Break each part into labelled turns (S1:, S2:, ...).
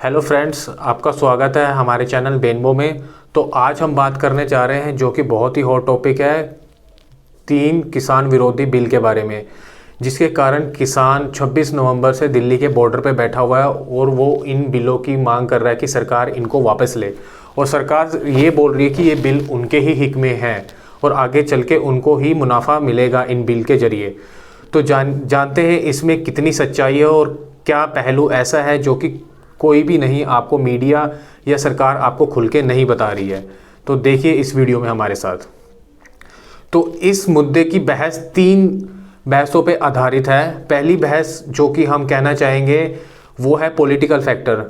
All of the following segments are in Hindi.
S1: हेलो फ्रेंड्स, आपका स्वागत है हमारे चैनल बेनबो में। तो आज हम बात करने जा रहे हैं जो कि बहुत ही हॉट टॉपिक है, 3 किसान विरोधी बिल के बारे में, जिसके कारण किसान 26 नवंबर से दिल्ली के बॉर्डर पे बैठा हुआ है और वो इन बिलों की मांग कर रहा है कि सरकार इनको वापस ले। और सरकार ये बोल रही है कि ये बिल उनके ही हित में हैं और आगे चल के उनको ही मुनाफा मिलेगा इन बिल के जरिए। तो जानते हैं इसमें कितनी सच्चाई है और क्या पहलू ऐसा है जो कि कोई भी नहीं, आपको मीडिया या सरकार आपको खुल के नहीं बता रही है। तो देखिए इस वीडियो में हमारे साथ। तो इस मुद्दे की बहस 3 बहसों पे आधारित है। पहली बहस जो कि हम कहना चाहेंगे वो है पॉलिटिकल फैक्टर।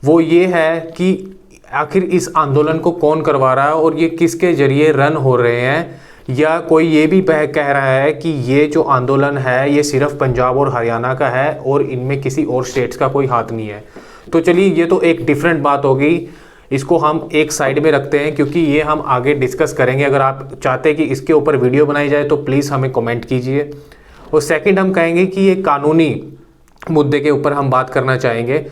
S1: वो ये है कि आखिर इस आंदोलन को कौन करवा रहा है और ये किसके जरिए रन हो रहे हैं, या कोई ये भी कह रहा है कि ये जो आंदोलन है ये सिर्फ पंजाब और हरियाणा का है और इनमें किसी और स्टेट्स का कोई हाथ नहीं है। तो चलिए, ये तो एक डिफरेंट बात होगी, इसको हम एक साइड में रखते हैं क्योंकि ये हम आगे डिस्कस करेंगे। अगर आप चाहते हैं कि इसके ऊपर वीडियो बनाई जाए तो प्लीज़ हमें कमेंट कीजिए। और सेकंड हम कहेंगे कि ये कानूनी मुद्दे के ऊपर हम बात करना चाहेंगे।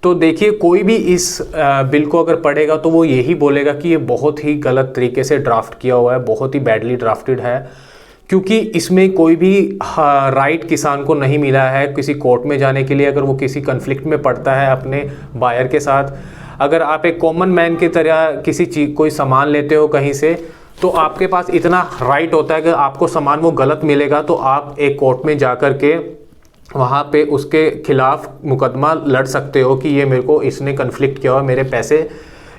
S1: तो देखिए, कोई भी इस बिल को अगर पढ़ेगा तो वो यही बोलेगा कि ये बहुत ही गलत तरीके से ड्राफ्ट किया हुआ है, बहुत ही बैडली ड्राफ्टेड है, क्योंकि इसमें कोई भी राइट किसान को नहीं मिला है किसी कोर्ट में जाने के लिए अगर वो किसी कन्फ्लिक्ट में पड़ता है अपने बायर के साथ। अगर आप एक कॉमन मैन की तरह किसी चीज़ कोई सामान लेते हो कहीं से, तो आपके पास इतना राइट होता है कि आपको सामान वो गलत मिलेगा तो आप एक कोर्ट में जा कर के वहाँ पे उसके खिलाफ मुकदमा लड़ सकते हो कि ये मेरे को इसने कन्फ्लिक्ट किया हुआ, मेरे पैसे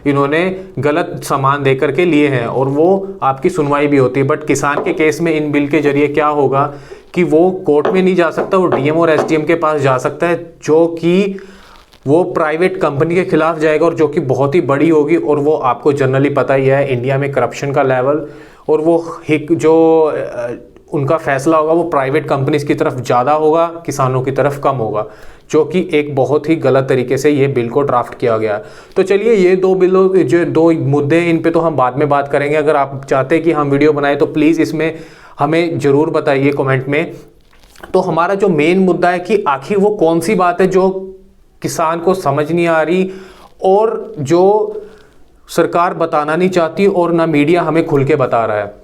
S1: इन्होंने गलत सामान दे करके लिए हैं, और वो आपकी सुनवाई भी होती है। बट किसान के केस में इन बिल के जरिए क्या होगा कि वो कोर्ट में नहीं जा सकता, वो डीएम और एसडीएम के पास जा सकता है, जो कि वो प्राइवेट कंपनी के खिलाफ जाएगा और जो कि बहुत ही बड़ी होगी। और वो आपको जनरली पता ही है इंडिया में करप्शन का लेवल, और वो जो उनका फैसला होगा वो प्राइवेट कंपनीज की तरफ ज़्यादा होगा, किसानों की तरफ कम होगा, जो कि एक बहुत ही गलत तरीके से ये बिल को ड्राफ्ट किया गया। तो चलिए, ये 2 बिलों जो 2 मुद्दे इन पे तो हम बाद में बात करेंगे। अगर आप चाहते हैं कि हम वीडियो बनाएं तो प्लीज़ इसमें हमें ज़रूर बताइए कमेंट में। तो हमारा जो मेन मुद्दा है कि आखिर वो कौन सी बात है जो किसान को समझ नहीं आ रही और जो सरकार बताना नहीं चाहती और ना मीडिया हमें खुल के बता रहा है।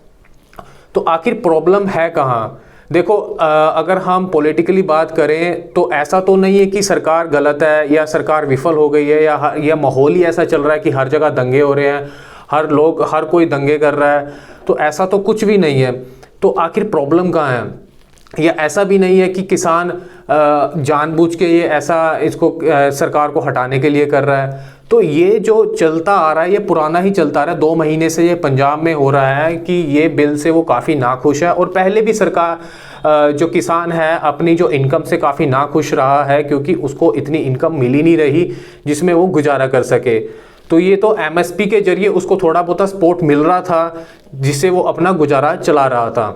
S1: तो आखिर प्रॉब्लम है कहाँ? देखो, अगर हम पॉलिटिकली बात करें तो ऐसा तो नहीं है कि सरकार गलत है या सरकार विफल हो गई है, या माहौल ही ऐसा चल रहा है कि हर जगह दंगे हो रहे हैं, हर कोई दंगे कर रहा है। तो ऐसा तो कुछ भी नहीं है। तो आखिर प्रॉब्लम कहाँ है? या ऐसा भी नहीं है कि किसान जानबूझ के ये ऐसा इसको सरकार को हटाने के लिए कर रहा है। तो ये जो चलता आ रहा है ये पुराना ही चलता आ रहा है। 2 महीने से ये पंजाब में हो रहा है कि ये बिल से वो काफ़ी नाखुश है, और पहले भी सरकार जो किसान है अपनी जो इनकम से काफ़ी नाखुश रहा है, क्योंकि उसको इतनी इनकम मिल ही नहीं रही जिसमें वो गुजारा कर सके। तो ये तो एमएसपी के जरिए उसको थोड़ा बहुत सपोर्ट मिल रहा था जिससे वो अपना गुजारा चला रहा था।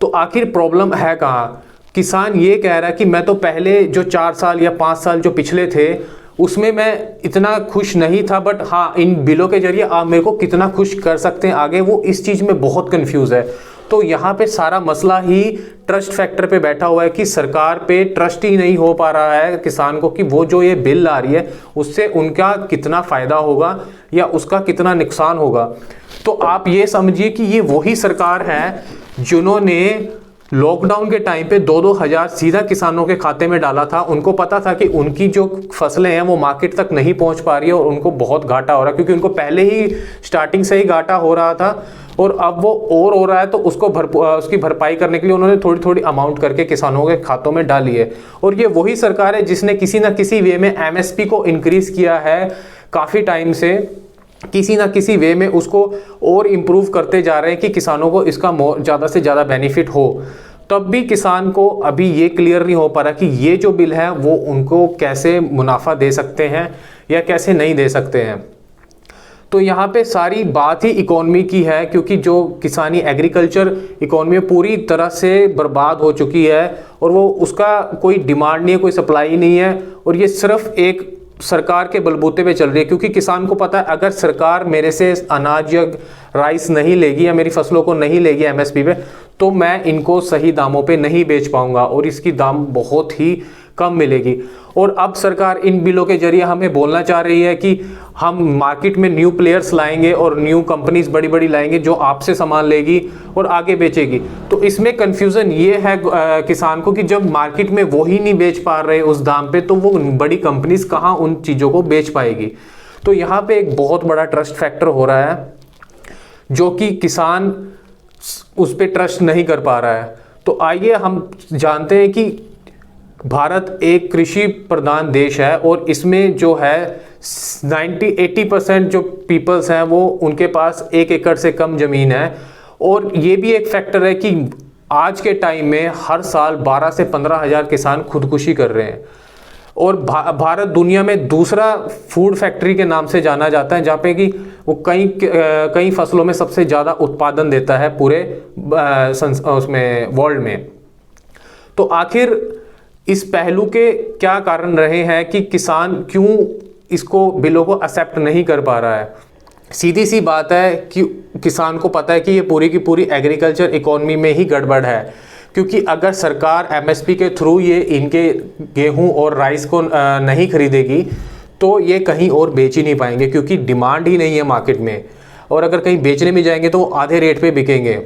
S1: तो आखिर प्रॉब्लम है कहाँ? किसान ये कह रहा है कि मैं तो पहले जो 4 साल या 5 साल जो पिछले थे उसमें मैं इतना खुश नहीं था, बट हाँ, इन बिलों के जरिए आप मेरे को कितना खुश कर सकते हैं आगे, वो इस चीज़ में बहुत कंफ्यूज है। तो यहाँ पे सारा मसला ही ट्रस्ट फैक्टर पे बैठा हुआ है कि सरकार पे ट्रस्ट ही नहीं हो पा रहा है किसान को कि वो जो ये बिल आ रही है उससे उनका कितना फ़ायदा होगा या उसका कितना नुकसान होगा। तो आप ये समझिए कि ये वही सरकार है जिन्होंने लॉकडाउन के टाइम पे 2-2 हज़ार सीधा किसानों के खाते में डाला था। उनको पता था कि उनकी जो फसलें हैं वो मार्केट तक नहीं पहुंच पा रही है और उनको बहुत घाटा हो रहा है, क्योंकि उनको पहले ही स्टार्टिंग से ही घाटा हो रहा था और अब वो और हो रहा है। तो उसकी भरपाई करने के लिए उन्होंने थोड़ी थोड़ी अमाउंट करके किसानों के खातों में डाली है। और ये वही सरकार है जिसने किसी ना किसी वे में एमएसपी को इंक्रीज किया है काफ़ी टाइम से, किसी ना किसी वे में उसको और इम्प्रूव करते जा रहे हैं कि किसानों को इसका ज़्यादा से ज़्यादा बेनिफिट हो। तब भी किसान को अभी ये क्लियर नहीं हो पा रहा कि ये जो बिल है वो उनको कैसे मुनाफा दे सकते हैं या कैसे नहीं दे सकते हैं। तो यहाँ पे सारी बात ही इकोनॉमी की है, क्योंकि जो किसानी एग्रीकल्चर इकोनॉमी पूरी तरह से बर्बाद हो चुकी है और वो उसका कोई डिमांड नहीं है, कोई सप्लाई नहीं है, और ये सिर्फ एक सरकार के बलबूते पे चल रही है। क्योंकि किसान को पता है अगर सरकार मेरे से अनाज या राइस नहीं लेगी या मेरी फसलों को नहीं लेगी एमएसपी पे, तो मैं इनको सही दामों पे नहीं बेच पाऊंगा और इसकी दाम बहुत ही कम मिलेगी। और अब सरकार इन बिलों के जरिए हमें बोलना चाह रही है कि हम मार्केट में न्यू प्लेयर्स लाएंगे और न्यू कंपनीज बड़ी बड़ी लाएंगे जो आपसे सामान लेगी और आगे बेचेगी। तो इसमें कंफ्यूजन ये है किसान को कि जब मार्केट में वो ही नहीं बेच पा रहे उस दाम पे, तो वो बड़ी कंपनीज कहाँ उन चीज़ों को बेच पाएगी। तो यहाँ पे एक बहुत बड़ा ट्रस्ट फैक्टर हो रहा है जो कि किसान उस पर ट्रस्ट नहीं कर पा रहा है। तो आइए हम जानते हैं कि भारत एक कृषि प्रधान देश है और इसमें जो है 90-80% जो पीपल्स हैं वो उनके पास 1 एकड़ से कम ज़मीन है। और ये भी एक फैक्टर है कि आज के टाइम में हर साल 12 से 15 हज़ार किसान खुदकुशी कर रहे हैं। और भारत दुनिया में दूसरा फूड फैक्ट्री के नाम से जाना जाता है, जहाँ पे कि वो कई फसलों में सबसे ज़्यादा उत्पादन देता है पूरे उसमें वर्ल्ड में। तो आखिर इस पहलू के क्या कारण रहे हैं कि किसान क्यों इसको बिलों को एक्सेप्ट नहीं कर पा रहा है? सीधी सी बात है कि किसान को पता है कि ये पूरी की पूरी एग्रीकल्चर इकोनॉमी में ही गड़बड़ है, क्योंकि अगर सरकार एमएसपी के थ्रू ये इनके गेहूं और राइस को नहीं खरीदेगी तो ये कहीं और बेच ही नहीं पाएंगे, क्योंकि डिमांड ही नहीं है मार्केट में। और अगर कहीं बेचने भी जाएंगे तो आधे रेट पे बिकेंगे।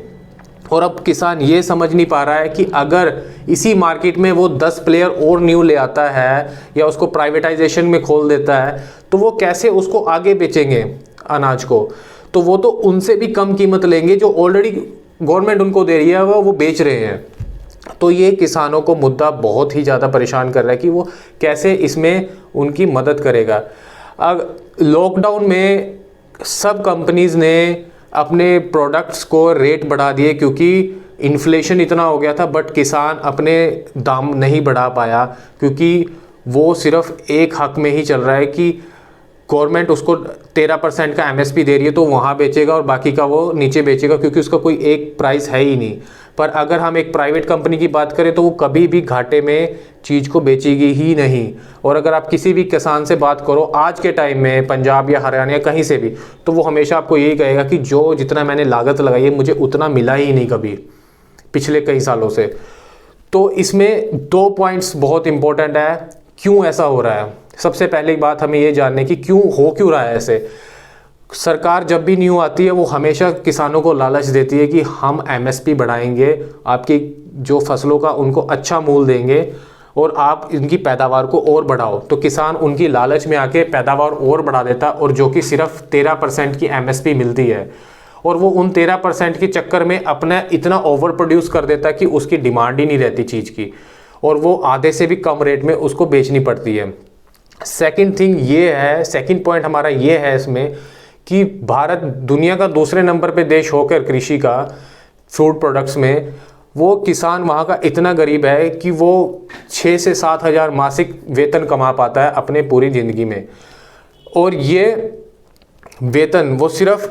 S1: और अब किसान ये समझ नहीं पा रहा है कि अगर इसी मार्केट में वो 10 प्लेयर और न्यू ले आता है या उसको प्राइवेटाइजेशन में खोल देता है तो वो कैसे उसको आगे बेचेंगे अनाज को। तो वो तो उनसे भी कम कीमत लेंगे जो ऑलरेडी गवर्नमेंट उनको दे रही है वो बेच रहे हैं। तो ये किसानों को मुद्दा बहुत ही ज़्यादा परेशान कर रहा है कि वो कैसे इसमें उनकी मदद करेगा। अब लॉकडाउन में सब कंपनीज़ ने अपने प्रोडक्ट्स को रेट बढ़ा दिए क्योंकि इन्फ्लेशन इतना हो गया था, बट किसान अपने दाम नहीं बढ़ा पाया क्योंकि वो सिर्फ एक हक में ही चल रहा है कि गवर्नमेंट उसको 13% का एमएसपी दे रही है तो वहाँ बेचेगा और बाकी का वो नीचे बेचेगा, क्योंकि उसका कोई एक प्राइस है ही नहीं। पर अगर हम एक प्राइवेट कंपनी की बात करें तो वो कभी भी घाटे में चीज़ को बेचेगी ही नहीं। और अगर आप किसी भी किसान से बात करो आज के टाइम में, पंजाब या हरियाणा या कहीं से भी, तो वो हमेशा आपको यही कहेगा कि जो जितना मैंने लागत लगाई है मुझे उतना मिला ही नहीं कभी पिछले कई सालों से। तो इसमें 2 पॉइंट्स बहुत इंपॉर्टेंट है क्यों ऐसा हो रहा है। सबसे पहले बात हमें ये जानने की क्यों रहा है ऐसे। सरकार जब भी न्यू आती है वो हमेशा किसानों को लालच देती है कि हम एमएसपी बढ़ाएंगे, आपकी जो फसलों का उनको अच्छा मूल्य देंगे और आप इनकी पैदावार को और बढ़ाओ। तो किसान उनकी लालच में आके पैदावार और बढ़ा देता, और जो कि सिर्फ 13% की एमएसपी मिलती है, और वो उन 13% के चक्कर में अपना इतना ओवर प्रोड्यूस कर देता कि उसकी डिमांड ही नहीं रहती चीज़ की, और वो आधे से भी कम रेट में उसको बेचनी पड़ती है। सेकंड पॉइंट हमारा ये है इसमें कि भारत दुनिया का दूसरे नंबर पे देश होकर कृषि का फूड प्रोडक्ट्स में, वो किसान वहाँ का इतना गरीब है कि वो 6 से 7 हज़ार मासिक वेतन कमा पाता है अपने पूरी ज़िंदगी में। और ये वेतन वो सिर्फ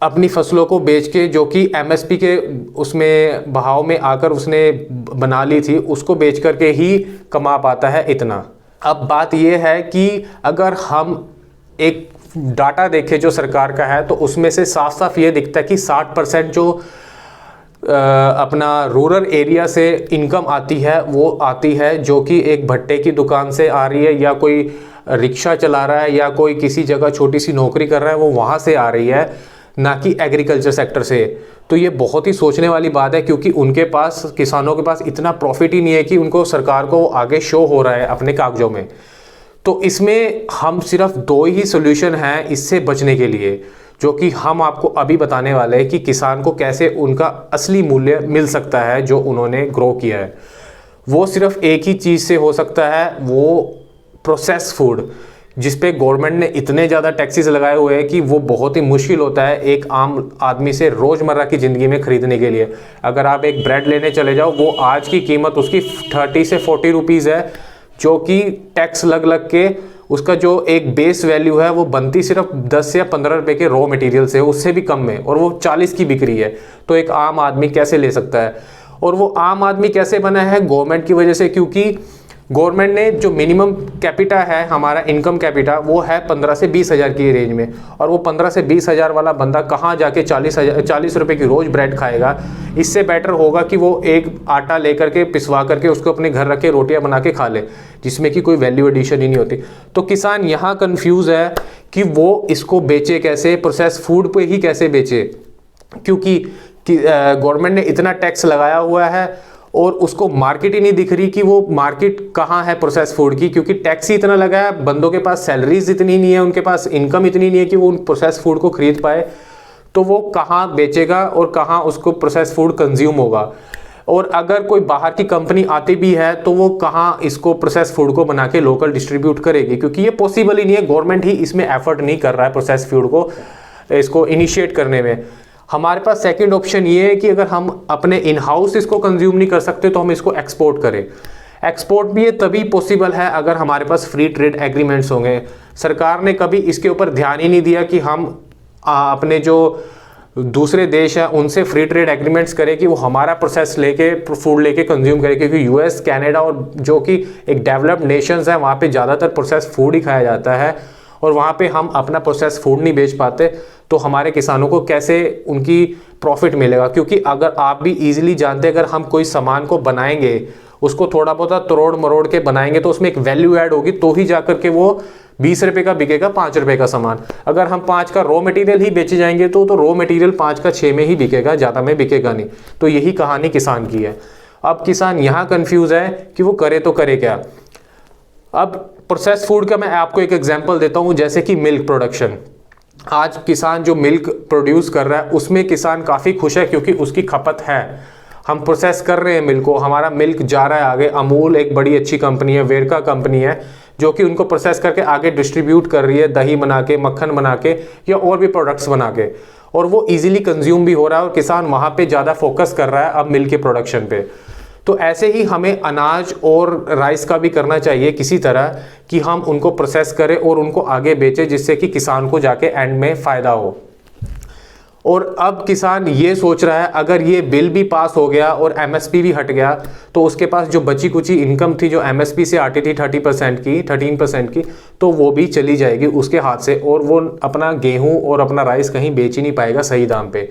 S1: अपनी फसलों को बेच के, जो कि एमएसपी के उसमें बहाव में आकर उसने बना ली थी, उसको बेच करके ही कमा पाता है इतना। अब बात ये है कि अगर हम एक डाटा देखें जो सरकार का है तो उसमें से साफ साफ ये दिखता है कि 60% जो अपना रूरल एरिया से इनकम आती है वो आती है जो कि एक भट्टे की दुकान से आ रही है, या कोई रिक्शा चला रहा है, या कोई किसी जगह छोटी सी नौकरी कर रहा है, वो वहाँ से आ रही है, ना कि एग्रीकल्चर सेक्टर से। तो ये बहुत ही सोचने वाली बात है, क्योंकि उनके पास, किसानों के पास इतना प्रॉफिट ही नहीं है कि उनको सरकार को आगे शो हो रहा है अपने कागजों में। तो इसमें हम सिर्फ 2 ही सोल्यूशन हैं इससे बचने के लिए, जो कि हम आपको अभी बताने वाले हैं कि किसान को कैसे उनका असली मूल्य मिल सकता है जो उन्होंने ग्रो किया है। वो सिर्फ एक ही चीज़ से हो सकता है, वो प्रोसेस फूड, जिस पे गवर्नमेंट ने इतने ज़्यादा टैक्सेस लगाए हुए हैं कि वो बहुत ही मुश्किल होता है एक आम आदमी से रोज़मर्रा की ज़िंदगी में ख़रीदने के लिए। अगर आप एक ब्रेड लेने चले जाओ, वो आज की कीमत उसकी 30 से 40 रुपीज़ है, जो कि टैक्स लग के उसका जो एक बेस वैल्यू है वो बनती सिर्फ 10 या 15 रुपए के रॉ मटेरियल से, उससे भी कम में, और वो 40 की बिक रही है। तो एक आम आदमी कैसे ले सकता है? और वो आम आदमी कैसे बना है? गवर्नमेंट की वजह से, क्योंकि गवर्नमेंट ने जो मिनिमम कैपिटा है हमारा इनकम कैपिटा वो है 15 से 20 हज़ार की रेंज में, और वो 15 से 20 हज़ार वाला बंदा कहाँ जाके 40 रुपए की रोज़ ब्रेड खाएगा। इससे बेटर होगा कि वो एक आटा लेकर के पिसवा करके उसको अपने घर रख के रोटियाँ बना के खा ले, जिसमें कि कोई वैल्यू एडिशन ही नहीं होती। तो किसान यहाँ कन्फ्यूज़ है कि वो इसको बेचे कैसे, प्रोसेस फूड पे ही कैसे बेचे, क्योंकि गवर्नमेंट ने इतना टैक्स लगाया हुआ है और उसको मार्केट ही नहीं दिख रही कि वो मार्केट कहाँ है प्रोसेस फूड की, क्योंकि टैक्स ही इतना लगा है, बंदों के पास सैलरीज इतनी नहीं है, उनके पास इनकम इतनी नहीं है कि वो उन प्रोसेस फूड को खरीद पाए। तो वो कहाँ बेचेगा और कहाँ उसको प्रोसेस फूड कंज्यूम होगा। और अगर कोई बाहर की कंपनी आती भी है तो वो कहाँ इसको प्रोसेस फूड को बना के लोकल डिस्ट्रीब्यूट करेगी, क्योंकि ये पॉसिबल ही नहीं है। गवर्नमेंट ही इसमें एफर्ट नहीं कर रहा है प्रोसेस फूड को इसको इनिशिएट करने में। हमारे पास सेकंड ऑप्शन ये है कि अगर हम अपने इन हाउस इसको कंज्यूम नहीं कर सकते तो हम इसको एक्सपोर्ट करें। एक्सपोर्ट भी ये तभी पॉसिबल है अगर हमारे पास फ्री ट्रेड एग्रीमेंट्स होंगे। सरकार ने कभी इसके ऊपर ध्यान ही नहीं दिया कि हम अपने जो दूसरे देश हैं उनसे फ्री ट्रेड एग्रीमेंट्स करें कि वो हमारा प्रोसेस लेके फूड लेके कंज्यूम करें, क्योंकि यूएस, कनाडा और जो कि एक डेवलप्ड नेशंस हैं वहाँ पे ज़्यादातर प्रोसेस फूड ही खाया जाता है, और वहाँ पे हम अपना प्रोसेस फूड नहीं बेच पाते। तो हमारे किसानों को कैसे उनकी प्रॉफिट मिलेगा, क्योंकि अगर आप भी इजीली जानते हैं अगर हम कोई सामान को बनाएंगे, उसको थोड़ा बहुत तोड़ मरोड़ के बनाएंगे तो उसमें एक वैल्यू ऐड होगी, तो ही जाकर के वो 20 रुपये का बिकेगा 5 रुपये का सामान। अगर हम 5 का रॉ मटेरियल ही बेचे जाएंगे तो रॉ मटेरियल 5 का 6 में ही बिकेगा, ज़्यादा में बिकेगा नहीं। तो यही कहानी किसान की है। अब किसान यहाँ कन्फ्यूज़ है कि वो करे तो करे क्या। अब प्रोसेस फूड का मैं आपको एक एग्जांपल देता हूँ, जैसे कि मिल्क प्रोडक्शन। आज किसान जो मिल्क प्रोड्यूस कर रहा है उसमें किसान काफ़ी खुश है, क्योंकि उसकी खपत है। हम प्रोसेस कर रहे हैं मिल्क को, हमारा मिल्क जा रहा है आगे। अमूल एक बड़ी अच्छी कंपनी है, वेरका कंपनी है, जो कि उनको प्रोसेस करके आगे डिस्ट्रीब्यूट कर रही है, दही बना के, मक्खन बना के या और भी प्रोडक्ट्स बना के, और वो ईजिली कंज्यूम भी हो रहा है और किसान वहाँ पे ज़्यादा फोकस कर रहा है अब मिल्क के प्रोडक्शन पे। तो ऐसे ही हमें अनाज और राइस का भी करना चाहिए किसी तरह कि हम उनको प्रोसेस करें और उनको आगे बेचें, जिससे कि किसान को जाके एंड में फ़ायदा हो। और अब किसान ये सोच रहा है अगर ये बिल भी पास हो गया और एमएसपी भी हट गया तो उसके पास जो बची कुची इनकम थी जो एमएसपी से आती थी 13% की, तो वो भी चली जाएगी उसके हाथ से, और वो अपना गेहूं और अपना राइस कहीं बेच ही नहीं पाएगा सही दाम पे।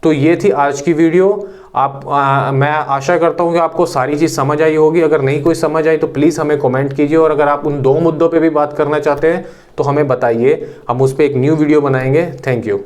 S1: तो ये थी आज की वीडियो। मैं आशा करता हूँ कि आपको सारी चीज़ समझ आई होगी। अगर नहीं कोई समझ आई तो प्लीज़ हमें कमेंट कीजिए, और अगर आप उन 2 मुद्दों पे भी बात करना चाहते हैं तो हमें बताइए, हम उस पर एक न्यू वीडियो बनाएंगे। Thank you.